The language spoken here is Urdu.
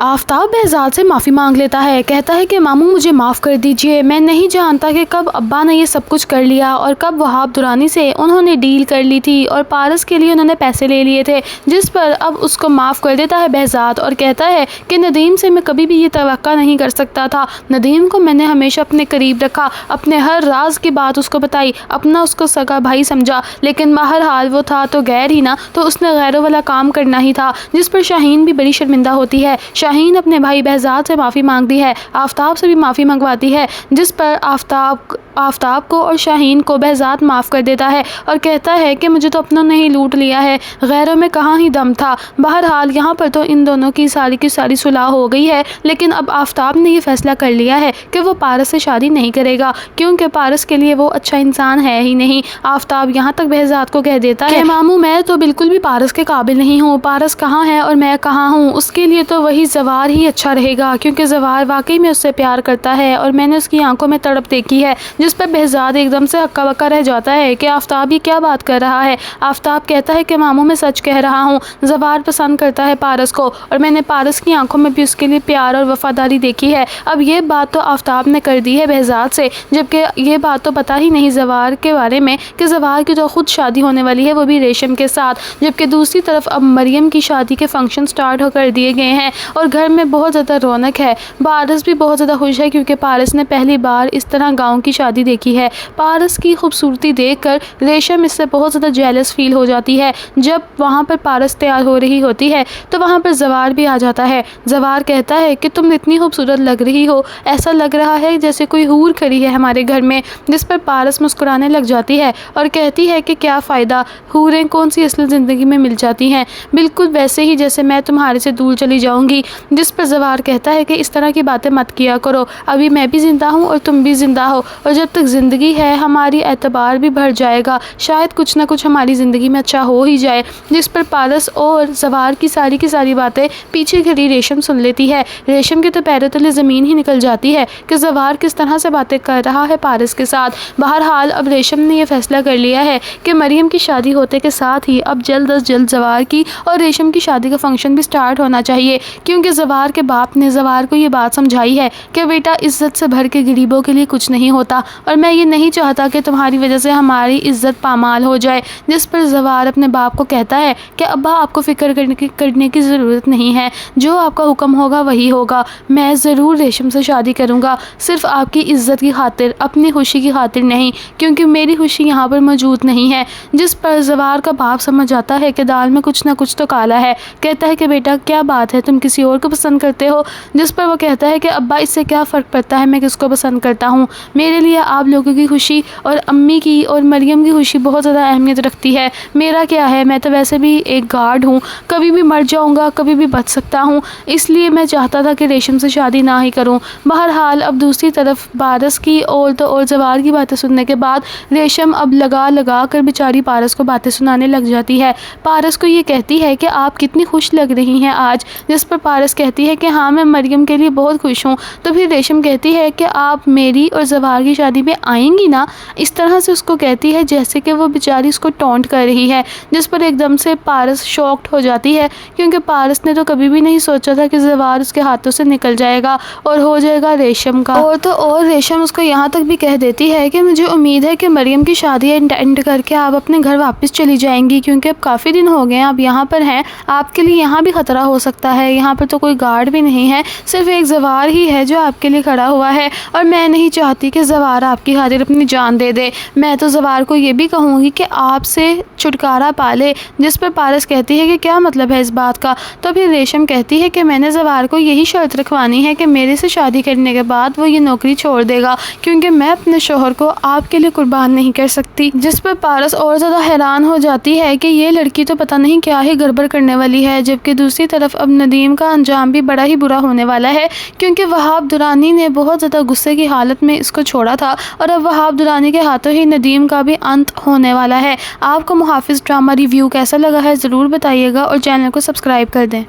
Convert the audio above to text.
آفتاب بہزاد سے معافی مانگ لیتا ہے، کہتا ہے کہ ماموں مجھے معاف کر دیجئے، میں نہیں جانتا کہ کب ابا نے یہ سب کچھ کر لیا اور کب وہاب درانی سے انہوں نے ڈیل کر لی تھی اور پارس کے لیے انہوں نے پیسے لے لیے تھے، جس پر اب اس کو معاف کر دیتا ہے بہزاد اور کہتا ہے کہ ندیم سے میں کبھی بھی یہ توقع نہیں کر سکتا تھا، ندیم کو میں نے ہمیشہ اپنے قریب رکھا، اپنے ہر راز کی بات اس کو بتائی، اپنا اس کو سگا بھائی سمجھا، لیکن بہرحال وہ تھا تو غیر ہی نا، تو اس نے غیروں والا کام کرنا ہی تھا، جس پر شاہین بھی بڑی شرمندہ ہوتی ہے۔ شاہین اپنے بھائی بہزاد سے معافی مانگتی ہے، آفتاب سے بھی معافی منگواتی ہے، جس پر آفتاب کو اور شاہین کو بہزاد معاف کر دیتا ہے اور کہتا ہے کہ مجھے تو اپنوں نے ہی لوٹ لیا ہے، غیروں میں کہاں ہی دم تھا۔ بہرحال یہاں پر تو ان دونوں کی ساری صلح ہو گئی ہے، لیکن اب آفتاب نے یہ فیصلہ کر لیا ہے کہ وہ پارس سے شادی نہیں کرے گا، کیونکہ پارس کے لیے وہ اچھا انسان ہے ہی نہیں۔ آفتاب یہاں تک بہزاد کو کہہ دیتا ہے کہ ماموں میں تو بالکل بھی پارس کے قابل نہیں ہوں، پارس کہاں ہے اور میں کہاں ہوں، اس کے لیے تو وہی زوار ہی اچھا رہے گا، کیونکہ زوار واقعی میں اس سے پیار کرتا ہے اور میں نے اس کی آنکھوں میں تڑپ دیکھی ہے۔ جس پر بہزاد ایک دم سے ہکا بکا رہ جاتا ہے کہ آفتاب یہ کیا بات کر رہا ہے۔ آفتاب کہتا ہے کہ ماموں میں سچ کہہ رہا ہوں، زوار پسند کرتا ہے پارس کو اور میں نے پارس کی آنکھوں میں بھی اس کے لیے پیار اور وفاداری دیکھی ہے۔ اب یہ بات تو آفتاب نے کر دی ہے بہزاد سے، جبکہ یہ بات تو پتہ ہی نہیں زوار کے بارے میں کہ زوار کی تو خود شادی ہونے والی ہے، وہ بھی ریشم کے ساتھ، جبکہ دوسری طرف اب مریم کی شادی کے فنکشن سٹارٹ ہو کر دیے گئے ہیں اور گھر میں بہت زیادہ رونق ہے۔ پارس بھی بہت زیادہ خوش ہے کیونکہ پارس نے پہلی بار اس طرح گاؤں کی شادی دیکھی ہے۔ پارس کی خوبصورتی دیکھ کر ریشم اس سے بہت زیادہ جیلس فیل ہو جاتی ہے۔ جب وہاں پر پارس تیار ہو رہی ہوتی ہے تو وہاں پر زوار بھی آ جاتا ہے۔ زوار کہتا ہے کہ تم اتنی خوبصورت لگ رہی ہو، ایسا لگ رہا ہے جیسے کوئی حور کھڑی ہے ہمارے گھر میں، جس پر پارس مسکرانے لگ جاتی ہے اور کہتی ہے کہ کیا فائدہ، حوریں کون سی اصل زندگی میں مل جاتی ہیں، بالکل ویسے ہی جیسے میں تمہارے سے دور چلی جاؤں گی۔ جس پر زوار کہتا ہے کہ اس طرح کی باتیں مت کیا کرو، ابھی میں بھی زندہ ہوں اور تم بھی زندہ ہو، اور جب تک زندگی ہے ہماری اعتبار بھی بڑھ جائے گا، شاید کچھ نہ کچھ ہماری زندگی میں اچھا ہو ہی جائے۔ جس پر پارس اور زوار کی ساری باتیں پیچھے کھڑی ریشم سن لیتی ہے۔ ریشم کے تو پیروں تلے زمین ہی نکل جاتی ہے کہ زوار کس طرح سے باتیں کر رہا ہے پارس کے ساتھ۔ بہرحال اب ریشم نے یہ فیصلہ کر لیا ہے کہ مریم کی شادی ہوتے کے ساتھ ہی اب جلد از جلد زوار کی اور ریشم کی شادی کا فنکشن بھی سٹارٹ ہونا چاہیے، کیونکہ زوار کے باپ نے زوار کو یہ بات سمجھائی ہے کہ بیٹا عزت سے بھر کے غریبوں کے لیے کچھ نہیں ہوتا، اور میں یہ نہیں چاہتا کہ تمہاری وجہ سے ہماری عزت پامال ہو جائے۔ جس پر زوار اپنے باپ کو کہتا ہے کہ ابا آپ کو فکر کرنے کی ضرورت نہیں ہے، جو آپ کا حکم ہوگا وہی ہوگا، میں ضرور ریشم سے شادی کروں گا، صرف آپ کی عزت کی خاطر، اپنی خوشی کی خاطر نہیں، کیونکہ میری خوشی یہاں پر موجود نہیں ہے۔ جس پر زوار کا باپ سمجھ جاتا ہے کہ دال میں کچھ نہ کچھ تو کالا ہے، کہتا ہے کہ بیٹا کیا بات ہے، تم کسی اور کو پسند کرتے ہو؟ جس پر وہ کہتا ہے کہ ابا اس سے کیا فرق پڑتا ہے میں کس کو پسند کرتا ہوں، میرے لیے آپ لوگوں کی خوشی اور امی کی اور مریم کی خوشی بہت زیادہ اہمیت رکھتی ہے، میرا کیا ہے، میں تو ویسے بھی ایک گارڈ ہوں، کبھی بھی مر جاؤں گا، کبھی بھی بچ سکتا ہوں، اس لیے میں چاہتا تھا کہ ریشم سے شادی نہ ہی کروں۔ بہرحال اب دوسری طرف پارس کی اور زوار کی باتیں سننے کے بعد ریشم اب لگا کر بیچاری پارس کو باتیں سنانے لگ جاتی ہے۔ پارس کو یہ کہتی ہے کہ آپ کتنی خوش لگ رہی ہیں آج، جس پر پارس کہتی ہے کہ ہاں میں مریم کے لیے بہت خوش ہوں۔ تو پھر ریشم کہتی ہے کہ آپ میری اور زوار کی شادی میں آئیں گی نا، اس طرح سے اس کو کہتی ہے جیسے کہ وہ بیچاری اس کو ٹونٹ کر رہی ہے، جس پر ایک دم سے پارس شاکڈ ہو جاتی ہے، کیونکہ پارس نے تو کبھی بھی نہیں سوچا تھا کہ زوار اس کے ہاتھوں سے نکل جائے گا اور ہو جائے گا ریشم کا۔ اور ریشم اس کو یہاں تک بھی کہہ دیتی ہے کہ مجھے امید ہے کہ مریم کی شادی اینڈ کر کے آپ اپنے گھر واپس چلی جائیں گی، کیونکہ اب کافی دن ہو گئے ہیں آپ یہاں پر ہیں، آپ کے لیے یہاں بھی خطرہ ہو سکتا ہے، یہاں پر تو کوئی گارڈ بھی نہیں ہے، صرف ایک زوار ہی ہے جو آپ کے لیے کھڑا ہوا ہے، اور میں نہیں چاہتی کہ زوار آپ کی خاطر اپنی جان دے دے، میں تو زوار کو یہ بھی کہوں گی کہ آپ سے چھٹکارا پالے۔ جس پر پارس کہتی ہے کہ کیا مطلب ہے اس بات کا؟ تو پھر ریشم کہتی ہے کہ میں نے زوار کو یہی شرط رکھوانی ہے کہ میرے سے شادی کرنے کے بعد وہ یہ نوکری چھوڑ دے گا، کیونکہ میں اپنے شوہر کو آپ کے لیے قربان نہیں کر سکتی۔ جس پر پارس اور زیادہ حیران ہو جاتی ہے کہ یہ لڑکی تو پتہ نہیں کیا ہی گڑبڑ کرنے والی ہے، جبکہ دوسری طرف اب ندیم کا انجام بھی بڑا ہی برا ہونے والا ہے، کیونکہ وہاب درانی نے بہت زیادہ غصے کی حالت میں اس کو چھوڑا تھا، اور اب وہاب درانی کے ہاتھوں ہی ندیم کا بھی انت ہونے والا ہے۔ آپ کو محافظ ڈرامہ ریویو کیسا لگا ہے ضرور بتائیے گا، اور چینل کو سبسکرائب کر دیں۔